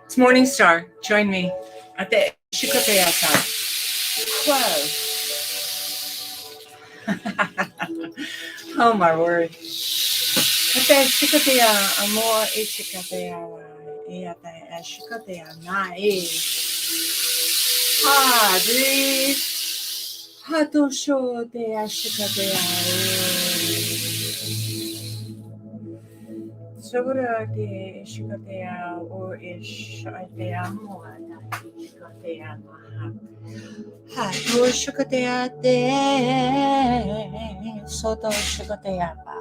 It's Morningstar. Join me at the Shikoteyata. Close. Oh my word. At the Shikoteya amor e Shikoteya e at the Shikoteya na e. Ha, breathe. Hato sho de Shikoteya. Sobra de Shikoteya or ish Atea more than Shikoteya maha. Hato Shikoteya de Soto Shikoteya ba.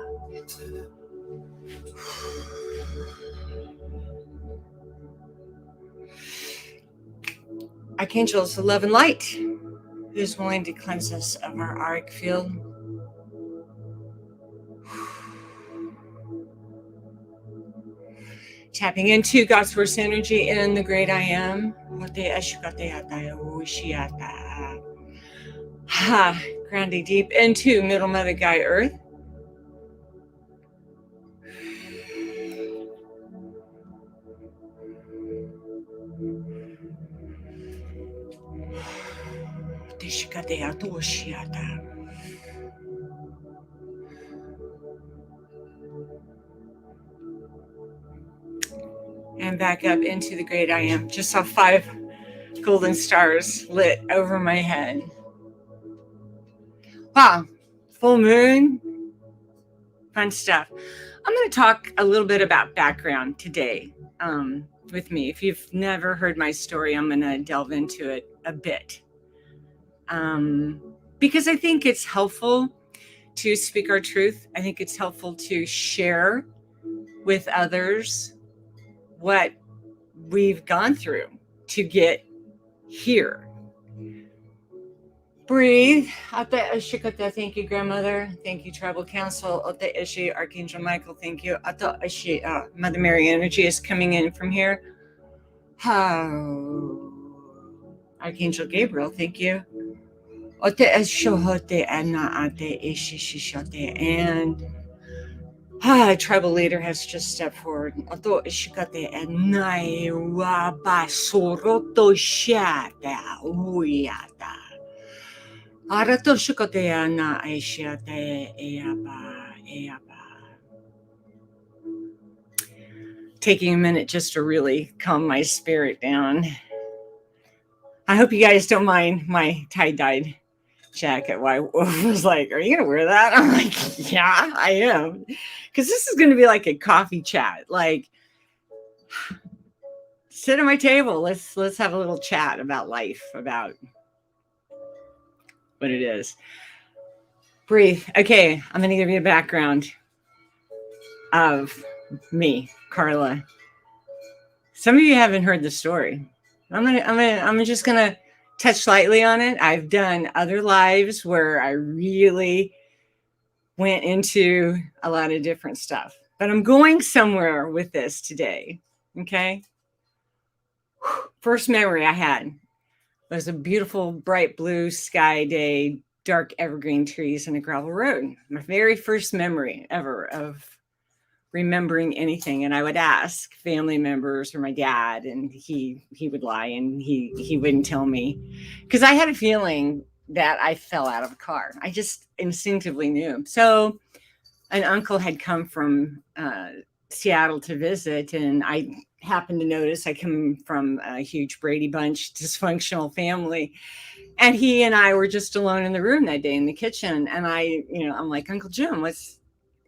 Archangels of love and light, who's willing to cleanse us of our auric field. Tapping into God's first energy in the great I am. Grounding deep into Middle Mother Gaia Earth. And back up into the great I am. Just saw 5 golden stars lit over my head. Wow, full moon, fun stuff. I'm going to talk a little bit about background today with me. If you've never heard my story, I'm going to delve into it a bit. Because I think it's helpful to speak our truth. I think it's helpful to share with others what we've gone through to get here. Breathe. Thank you, grandmother. Thank you, tribal council. Archangel Michael. Thank you. Mother Mary energy is coming in from here. Archangel Gabriel. Thank you. And tribal leader has just stepped forward. Taking a minute just to really calm my spirit down. I hope you guys don't mind my tie-dyed jacket. Why was like, are you gonna wear that? I'm like, yeah, I am, because this is gonna be like a coffee chat. Like, sit at my table. Let's have a little chat about life, about what it is. Breathe. Okay, I'm gonna give you a background of me, Carla. Some of you haven't heard the story. I'm just gonna touch lightly on it. I've done other lives where I really went into a lot of different stuff, but I'm going somewhere with this today. Okay. First memory I had was a beautiful bright blue sky day, dark evergreen trees and a gravel road. My very first memory ever of remembering anything. And I would ask family members or my dad, and he would lie and he wouldn't tell me, because I had a feeling that I fell out of a car. I just instinctively knew. So an uncle had come from Seattle to visit, and I happened to notice I come from a huge Brady Bunch dysfunctional family, and he and I were just alone in the room that day in the kitchen. And I'm like, Uncle Jim,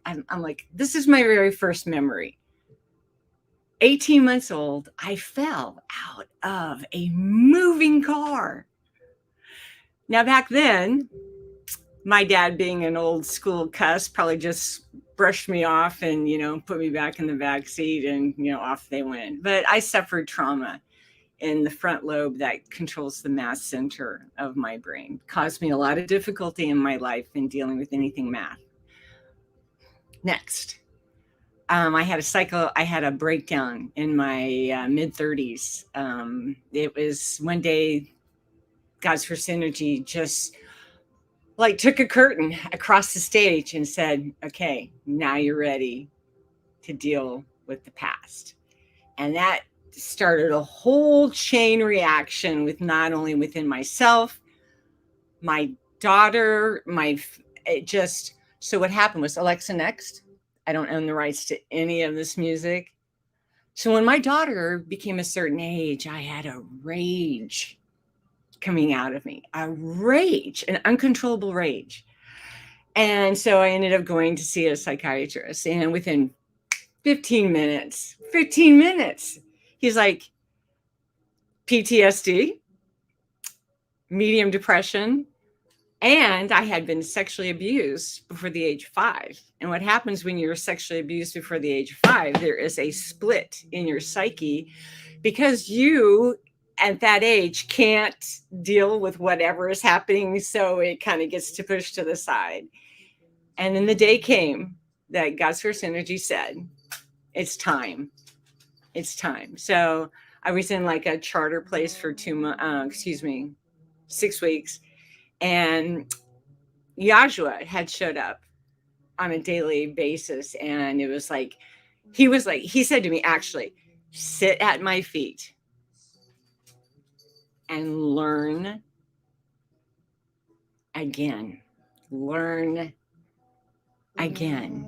I'm like, this is my very first memory. 18 months old, I fell out of a moving car. Now, back then, my dad, being an old school cuss, probably just brushed me off and, put me back in the back seat, and, off they went. But I suffered trauma in the front lobe that controls the math center of my brain. Caused me a lot of difficulty in my life in dealing with anything math. Next, I had a breakdown in my mid-30s. It was one day, God's first energy just like took a curtain across the stage and said, okay, now you're ready to deal with the past. And that started a whole chain reaction with not only within myself, my daughter, it just, so what happened was, Alexa, next. I don't own the rights to any of this music. So when my daughter became a certain age, I had a rage coming out of me, a rage, an uncontrollable rage. And so I ended up going to see a psychiatrist, and within 15 minutes, he's like, PTSD, medium depression, and I had been sexually abused before the age of 5. And what happens when you're sexually abused before the age of 5, there is a split in your psyche because you at that age can't deal with whatever is happening. So it kind of gets to push to the side. And then the day came that God's first energy said, it's time. It's time. So I was in like a charter place for 6 weeks. And Yahshua had showed up on a daily basis. And it was like, he said to me, actually, sit at my feet and learn again. Learn again.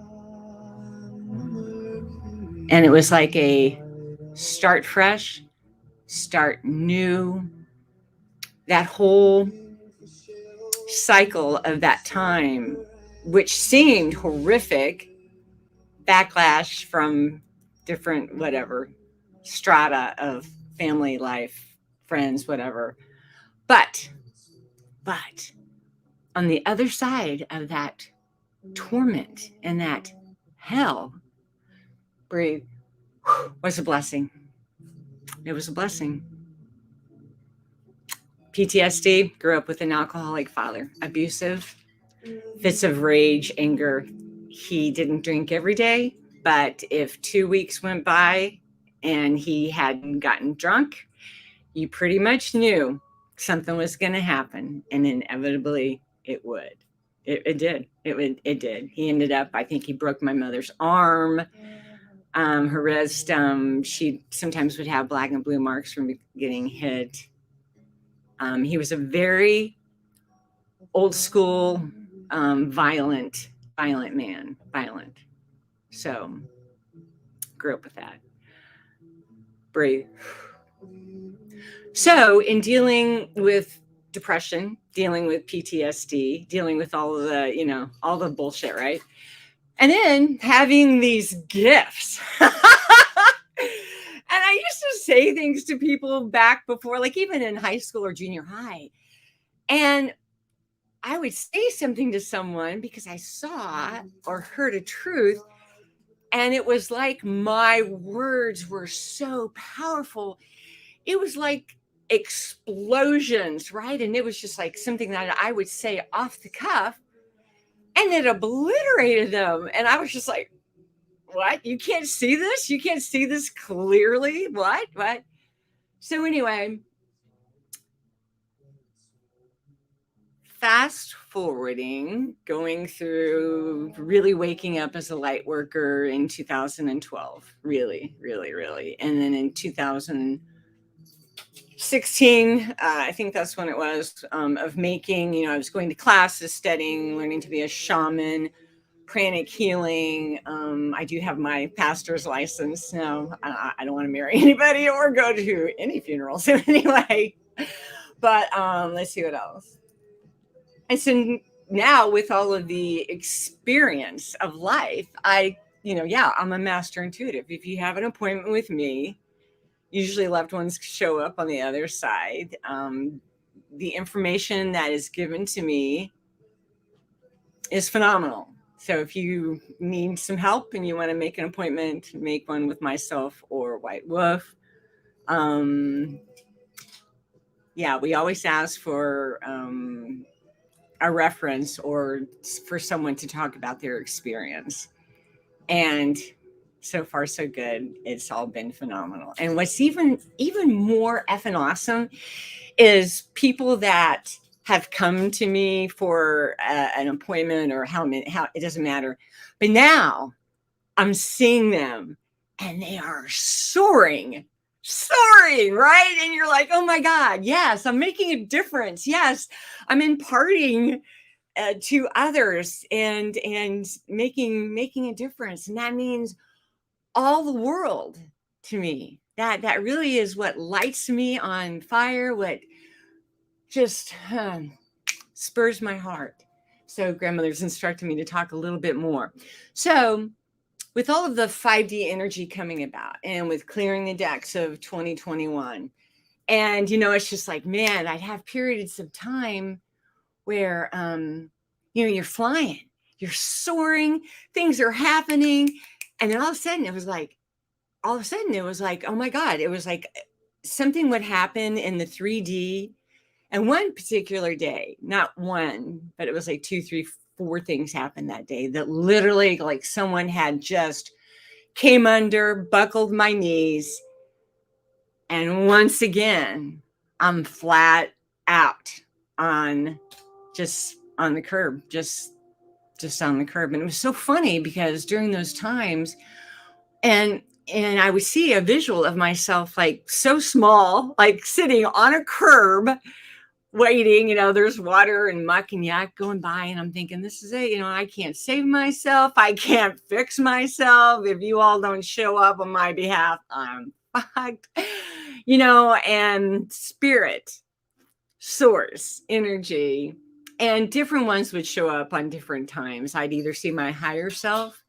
And it was like a start fresh, start new. That whole cycle of that time, which seemed horrific, backlash from different whatever strata of family life, friends, whatever. But on the other side of that torment and that hell, breathe, was a blessing. It was a blessing. PTSD, grew up with an alcoholic father, abusive, fits of rage, anger. He didn't drink every day, but if 2 weeks went by and he hadn't gotten drunk, you pretty much knew something was going to happen, and inevitably it would. It did. It did. He ended up, I think he broke my mother's arm. Her wrist, she sometimes would have black and blue marks from getting hit. He was a very old school, violent man, violent. So grew up with that. Breathe. So in dealing with depression, dealing with PTSD, dealing with all of the, all the bullshit, right? And then having these gifts. And I used to say things to people back before, like even in high school or junior high. And I would say something to someone because I saw or heard a truth. And it was like my words were so powerful. It was like explosions, right? And it was just like something that I would say off the cuff, and it obliterated them. And I was just like, what? You can't see this? You can't see this clearly? What? So anyway, fast forwarding, going through really waking up as a light worker in 2012, really. And then in 2016, I think that's when it was, of making, I was going to classes, studying, learning to be a shaman, pranic healing. I do have my pastor's license. No, I don't want to marry anybody or go to any funerals anyway. But let's see what else. And so now with all of the experience of life, I'm a master intuitive. If you have an appointment with me, usually loved ones show up on the other side. The information that is given to me is phenomenal. So if you need some help and you want to make an appointment, make one with myself or White Wolf. We always ask for a reference or for someone to talk about their experience. And so far, so good. It's all been phenomenal. And what's even more effing awesome is people that have come to me for an appointment or how it doesn't matter. But now I'm seeing them and they are soaring, right? And you're like, oh my God, yes, I'm making a difference. Yes, I'm imparting to others and making a difference. And that means all the world to me. That really is what lights me on fire, what just spurs my heart. So grandmother's instructed me to talk a little bit more. So with all of the 5D energy coming about and with clearing the decks of 2021, and, it's just like, man, I'd have periods of time where, you're flying, you're soaring, things are happening. And then all of a sudden it was like, oh my God, it was like something would happen in the 3D. And one particular day, not one, but it was like 2, 3, 4 things happened that day that literally like someone had just came under, buckled my knees. And once again, I'm flat out just on the curb, just on the curb. And it was so funny because during those times, and I would see a visual of myself like so small, like sitting on a curb, waiting, there's water and muck and yak going by. And I'm thinking, this is it. I can't save myself. I can't fix myself. If you all don't show up on my behalf, I'm fucked, and spirit, source, energy, and different ones would show up on different times. I'd either see my higher self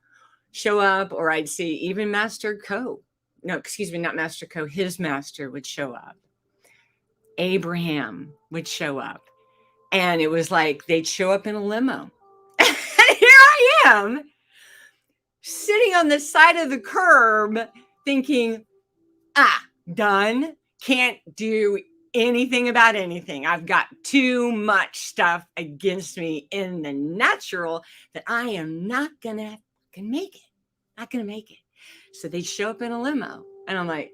show up, or I'd see even Master Co. No, excuse me, not Master Co. His master would show up. Abraham would show up. And it was like they'd show up in a limo. And here I am, sitting on the side of the curb thinking, done. Can't do anything about anything. I've got too much stuff against me in the natural that I am not gonna make it. Not gonna make it. So they show up in a limo. And I'm like,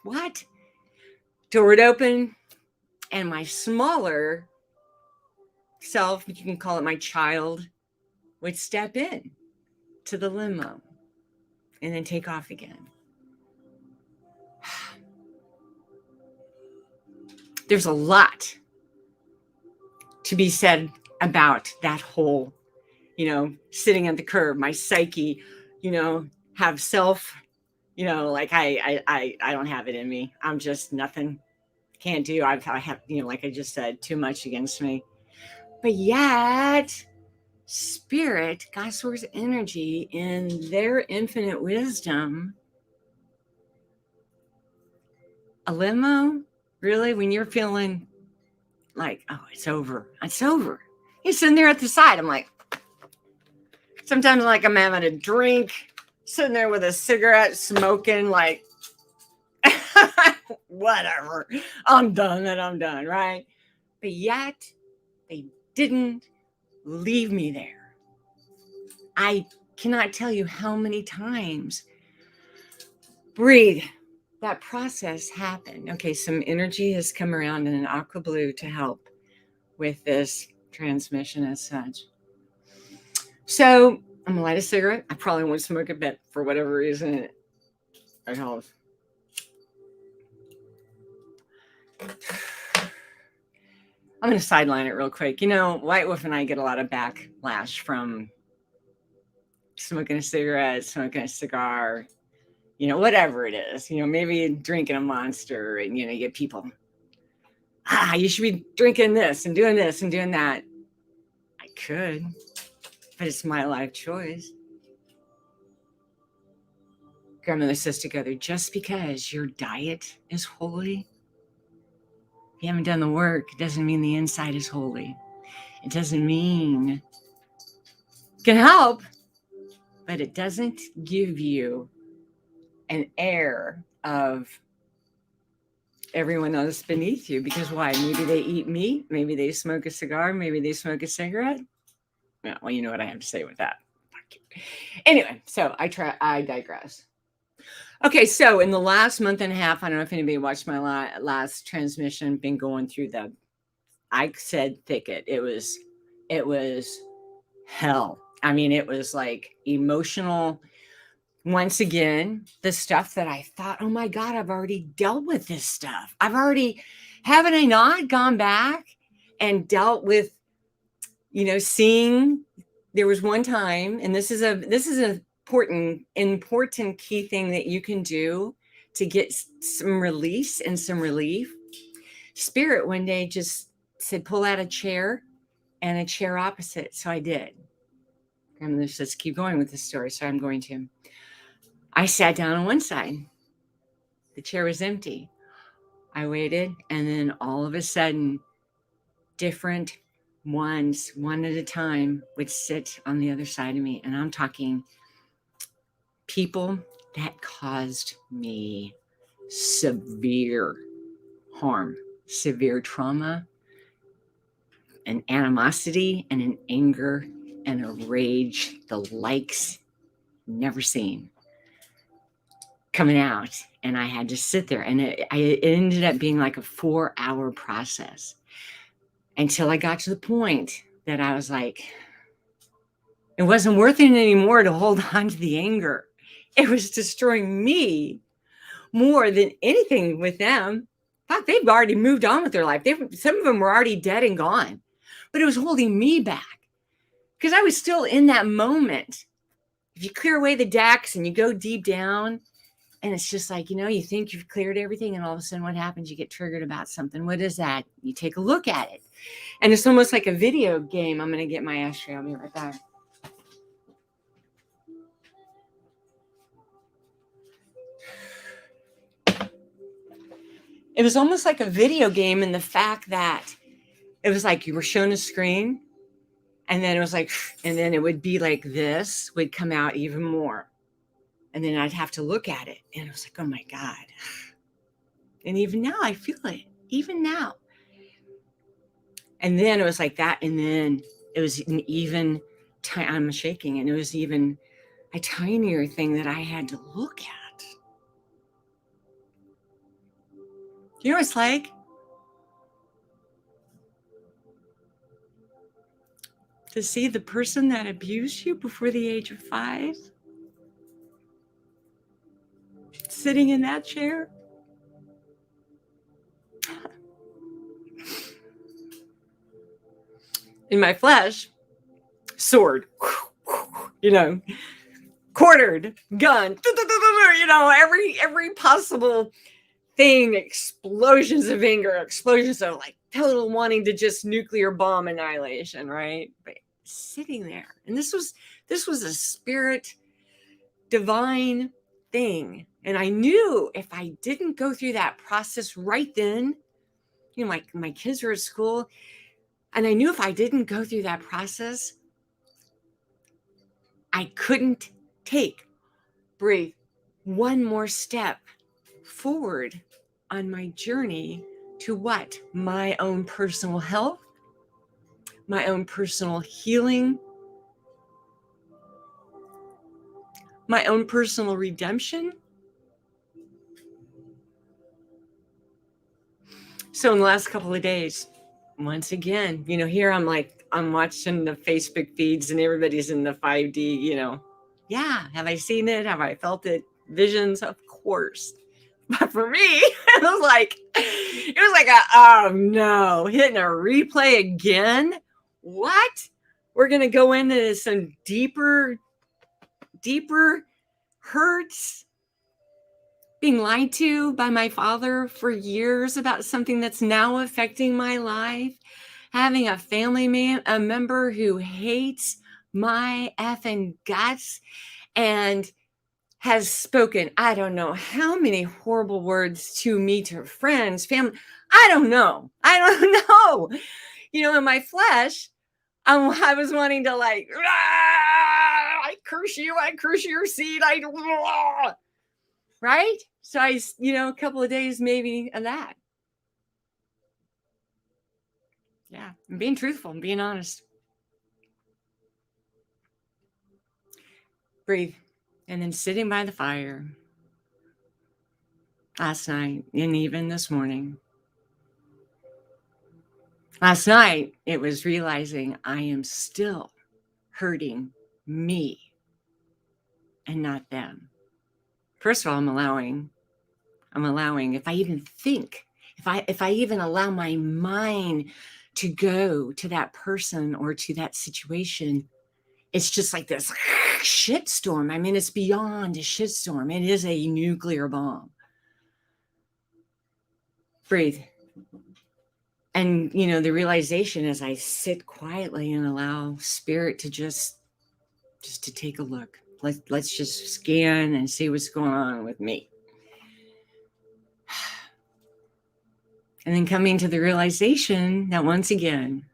what? Door would open, and my smaller self, you can call it my child, would step in to the limo and then take off again. There's a lot to be said about that whole, sitting at the curb, my psyche, have self, like I don't have it in me. I'm just nothing. Can't do. I have, like I just said, too much against me. But yet, spirit, God source energy, in their infinite wisdom, a limo, really, when you're feeling like, oh, it's over. You're sitting there at the side. I'm like, sometimes like I'm having a drink, sitting there with a cigarette, smoking, like, whatever. I'm done, right? But yet, they didn't leave me there. I cannot tell you how many times. Breathe. That process happened. Okay, some energy has come around in an aqua blue to help with this transmission as such. So I'm gonna light a cigarette. I probably won't smoke a bit for whatever reason. It helps. I'm going to sideline it real quick. White Wolf and I get a lot of backlash from smoking a cigarette, smoking a cigar, whatever it is, maybe drinking a Monster, and, you get people, you should be drinking this and doing that. I could, but it's my life choice. Grandmother says together, just because your diet is holy, if you haven't done the work, it doesn't mean the inside is holy. It doesn't mean it can help, but it doesn't give you an air of everyone else beneath you. Because why? Maybe they eat meat. Maybe they smoke a cigar. Maybe they smoke a cigarette. Well, you know what I have to say with that. Anyway, so I digress. Okay, so in the last month and a half, I don't know if anybody watched my last transmission, been going through the I said thicket. It was hell. I mean, it was like emotional. Once again, the stuff that I thought, oh my God, I've already dealt with this stuff. Haven't I not gone back and dealt with, seeing. There was one time, and this is an important key thing that you can do to get some release and some relief. Spirit one day just said, pull out a chair and a chair opposite. So I did. And let's keep going with this story. So I'm going to. I sat down on one side. The chair was empty. I waited, and then all of a sudden, different ones, one at a time, would sit on the other side of me. And I'm talking people that caused me severe harm, severe trauma, an animosity, and an anger, and a rage, the likes never seen, coming out. And I had to sit there, and it ended up being like a 4-hour process until I got to the point that I was like, it wasn't worth it anymore to hold on to the anger. It was destroying me more than anything with them. In fact, they've already moved on with their life. Some of them were already dead and gone, but it was holding me back because I was still in that moment. If you clear away the decks and you go deep down, and it's just like, you think you've cleared everything, and all of a sudden what happens? You get triggered about something. What is that? You take a look at it. And it's almost like a video game. I'm going to get my ashtray. I'll be right back. It was almost like a video game in the fact that it was like you were shown a screen, and then it was like, and then it would be like this would come out even more. And then I'd have to look at it. And it was like, oh my God. And even now I feel it, even now. And then it was like that. And then it was an even, I'm shaking. And it was even a tinier thing that I had to look at. You know what it's like? To see the person that abused you before the age of 5 sitting in that chair. In my flesh, sword, quartered, gun, every possible thing, explosions of anger, explosions of like total wanting to just nuclear bomb annihilation, right? But sitting there, and this was a spirit divine thing. And I knew if I didn't go through that process right then, my kids were at school, and I knew if I didn't go through that process, I couldn't breathe one more step forward on my journey to what? My own personal health, my own personal healing, my own personal redemption. So in the last couple of days, once again, here I'm watching the Facebook feeds and everybody's in the 5D, yeah, have I seen it? Have I felt it? Visions, of course. But for me, it was like oh no, hitting a replay again. What? We're going to go into some deeper hurts, being lied to by my father for years about something that's now affecting my life, having a family member who hates my effing guts and has spoken, I don't know how many horrible words to me, to friends, family. I don't know. In my flesh, I was wanting to I curse you, I curse your seed, right? So a couple of days maybe of that. Yeah, I'm being truthful, I'm being honest. Breathe. And then sitting by the fire last night and even this morning, Last night, it was realizing I am still hurting me and not them. First of all, I'm allowing, if I even think, if I even allow my mind to go to that person or to that situation, it's just like this shitstorm. I mean, it's beyond a shitstorm. It is a nuclear bomb. Breathe. And, the realization as I sit quietly and allow spirit to just to take a look. Let's just scan and see what's going on with me. And then coming to the realization that once again,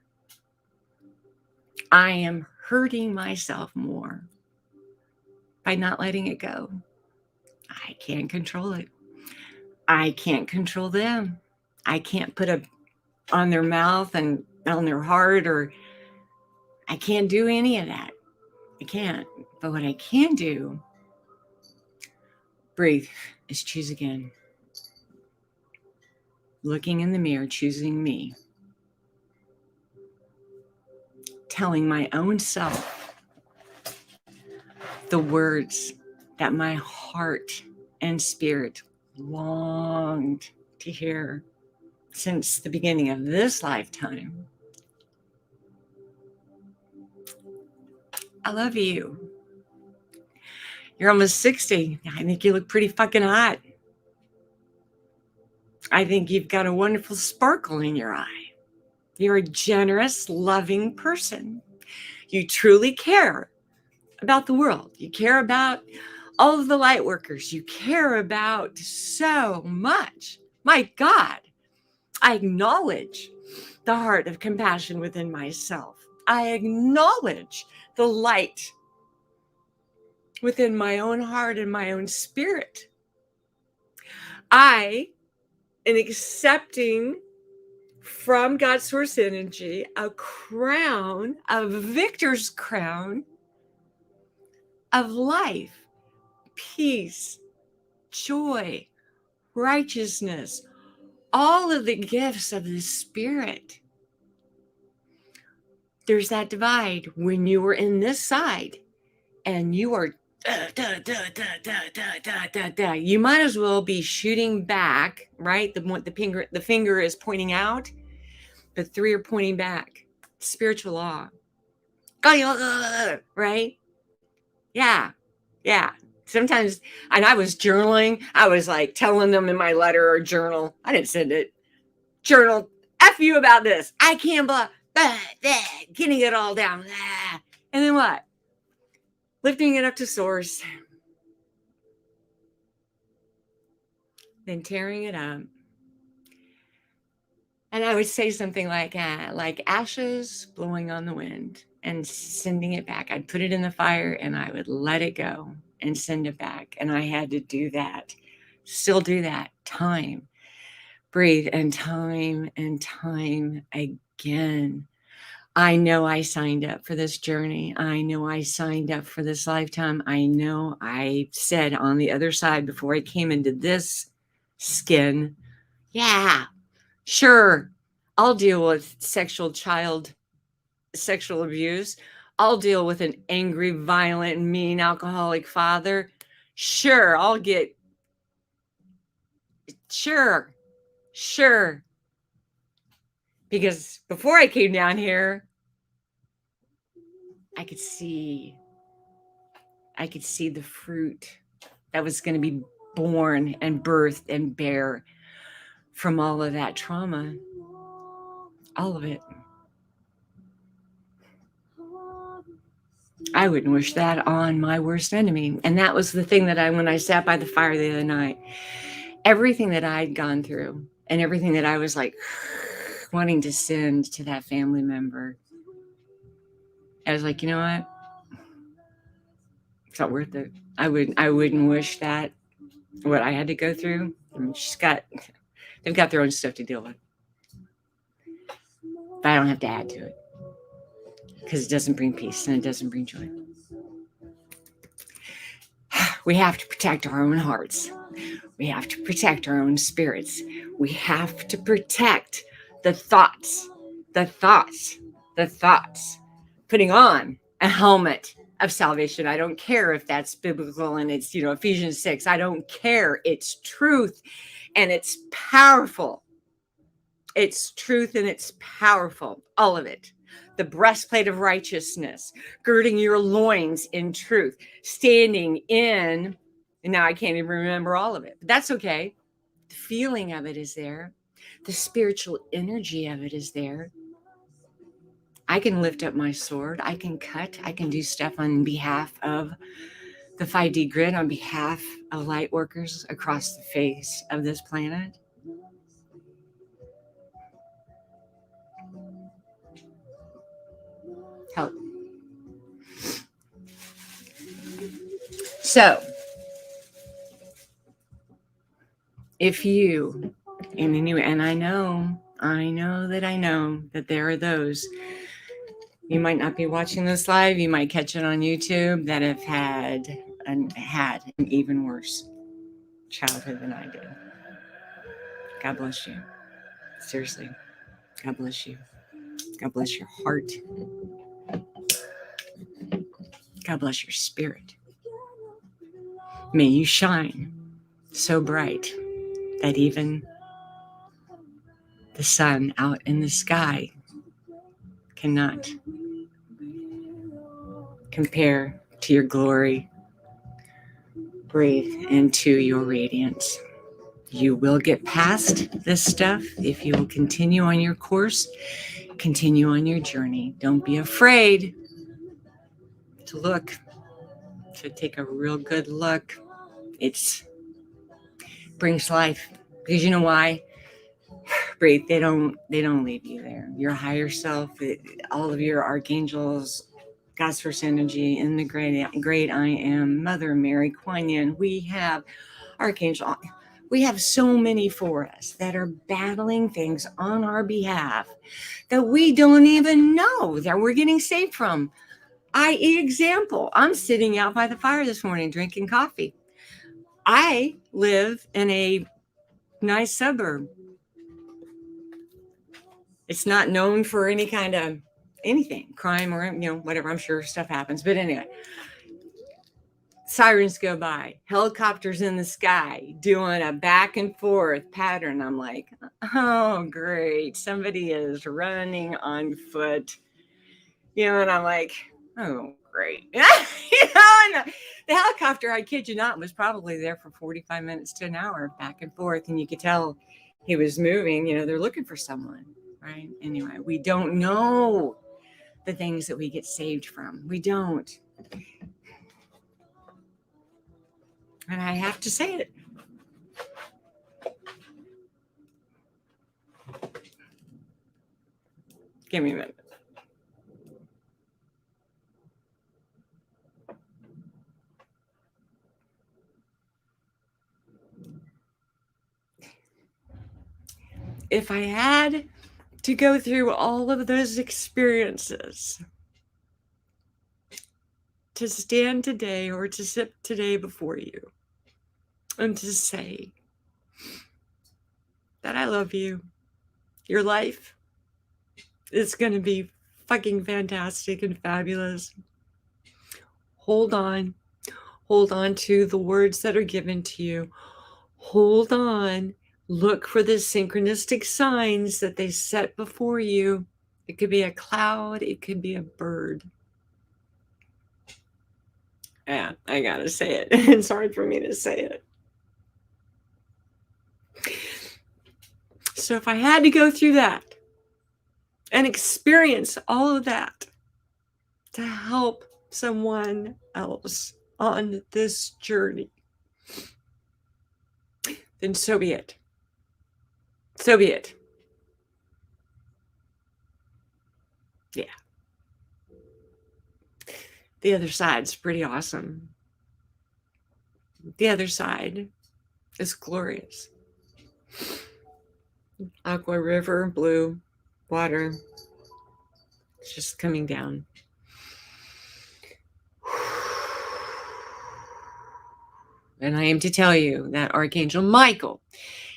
I am hurting myself more by not letting it go. I can't control it. I can't control them. I can't put on their mouth and on their heart, or I can't do any of that. I can't. But what I can do, breathe, is choose again. Looking in the mirror, choosing me. Telling my own self the words that my heart and spirit longed to hear since the beginning of this lifetime. I love you. You're almost 60. I think you look pretty fucking hot. I think you've got a wonderful sparkle in your eye. You're a generous, loving person. You truly care about the world. You care about all of the light workers. You care about so much. My God, I acknowledge the heart of compassion within myself. I acknowledge the light within my own heart and my own spirit. I am accepting from God's source energy a crown, a victor's crown of life, peace, joy, righteousness, all of the gifts of the Spirit. There's that divide when you are in this side and you are you might as well be shooting back, right? The finger is pointing out, but three are pointing back. Spiritual law. Right? Yeah. Sometimes, and I was journaling. I was like telling them in my letter or journal. I didn't send it. Journal. F you about this. I can't getting it all down. And then what? Lifting it up to source. Then tearing it up. And I would say something like ashes blowing on the wind and sending it back. I'd put it in the fire and I would let it go and send it back. And I had to do that. Still do that. Time. Breathe and time again. I know I signed up for this journey. I know I signed up for this lifetime. I know I said on the other side before I came into this skin, yeah, sure, I'll deal with sexual abuse. I'll deal with an angry, violent, mean, alcoholic father. Sure, sure. Because before I came down here, I could see the fruit that was going to be born and birthed and bear from all of that trauma. All of it. I wouldn't wish that on my worst enemy. And that was the thing that when I sat by the fire the other night, everything that I'd gone through and everything that I was like wanting to send to that family member, I was like, you know what? It's not worth it. I wouldn't wish that what I had to go through. I mean, they've got their own stuff to deal with. But I don't have to add to it because it doesn't bring peace and it doesn't bring joy. We have to protect our own hearts. We have to protect our own spirits. We have to protect the thoughts the thoughts, putting on a helmet of salvation. I don't care if that's biblical and it's, Ephesians 6. I don't care. It's truth and it's powerful. It's truth and it's powerful. All of it. The breastplate of righteousness, girding your loins in truth, standing in, and now I can't even remember all of it, but that's okay. The feeling of it is there. The spiritual energy of it is there. I can lift up my sword. I can cut. I can do stuff on behalf of the 5D grid, on behalf of light workers across the face of this planet. Help. So, if you, and I know that there are those, you might not be watching this live, you might catch it on YouTube, that have had an even worse childhood than I did. God bless you. Seriously, God bless you. God bless your heart. God bless your spirit. May you shine so bright that even the sun out in the sky cannot compare to your glory. Breathe into your radiance. You will get past this stuff if you will continue on your course, continue on your journey. Don't be afraid to look, to take a real good look. It brings life, because you know why? Breathe. They don't leave you there. Your higher self, all of your archangels, God's first energy, in the great I am, Mother Mary, Kuan Yin. We have Archangel. We have so many for us that are battling things on our behalf that we don't even know that we're getting saved from. I.e. example, I'm sitting out by the fire this morning drinking coffee. I live in a nice suburb. It's not known for any kind of anything, crime or, whatever. I'm sure stuff happens. But anyway, sirens go by, helicopters in the sky, doing a back and forth pattern. I'm like, oh, great. Somebody is running on foot, and I'm like, oh, great. And the helicopter, I kid you not, was probably there for 45 minutes to an hour back and forth. And you could tell he was moving, they're looking for someone, right? Anyway, we don't know the things that we get saved from. We don't. And I have to say it. Give me a minute. If I had to go through all of those experiences to stand today or to sit today before you and to say that I love you, your life is going to be fucking fantastic and fabulous. Hold on to the words that are given to you. Hold on. Look for the synchronistic signs that they set before you. It could be a cloud. It could be a bird. Yeah, I gotta say it. It's hard for me to say it. So if I had to go through that and experience all of that to help someone else on this journey, then so be it. So be it. Yeah. The other side's pretty awesome. The other side is glorious. Aqua river, blue water. It's just coming down. And I am to tell you that Archangel Michael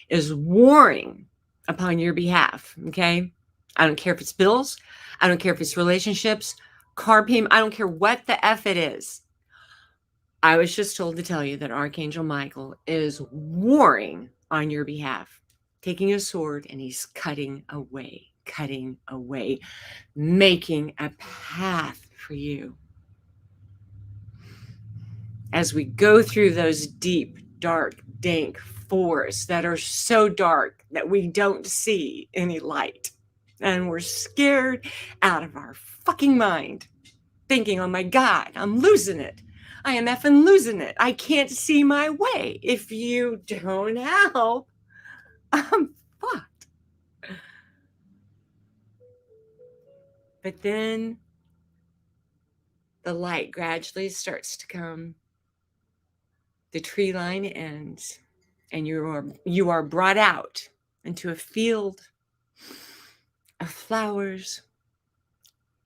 is warring upon your behalf, okay? I don't care if it's bills. I don't care if it's relationships, car payment. I don't care what the F it is. I was just told to tell you that Archangel Michael is warring on your behalf, taking a sword, and he's cutting away, making a path for you. As we go through those deep, dark, dank forests that are so dark that we don't see any light. And we're scared out of our fucking mind, thinking, oh my God, I'm losing it. I am effing losing it. I can't see my way. If you don't help, I'm fucked. But then the light gradually starts to come. The tree line ends, and you are brought out into a field of flowers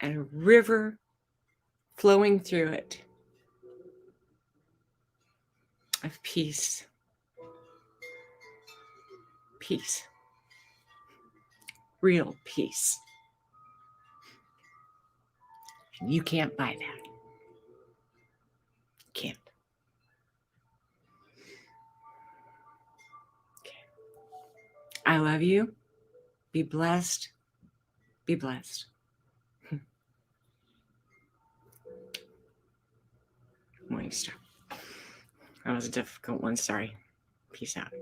and a river flowing through it of peace. Peace. Real peace. And you can't buy that. Can't. Okay. I love you. Be blessed. Be blessed. Morningstar. That was a difficult one. Sorry. Peace out.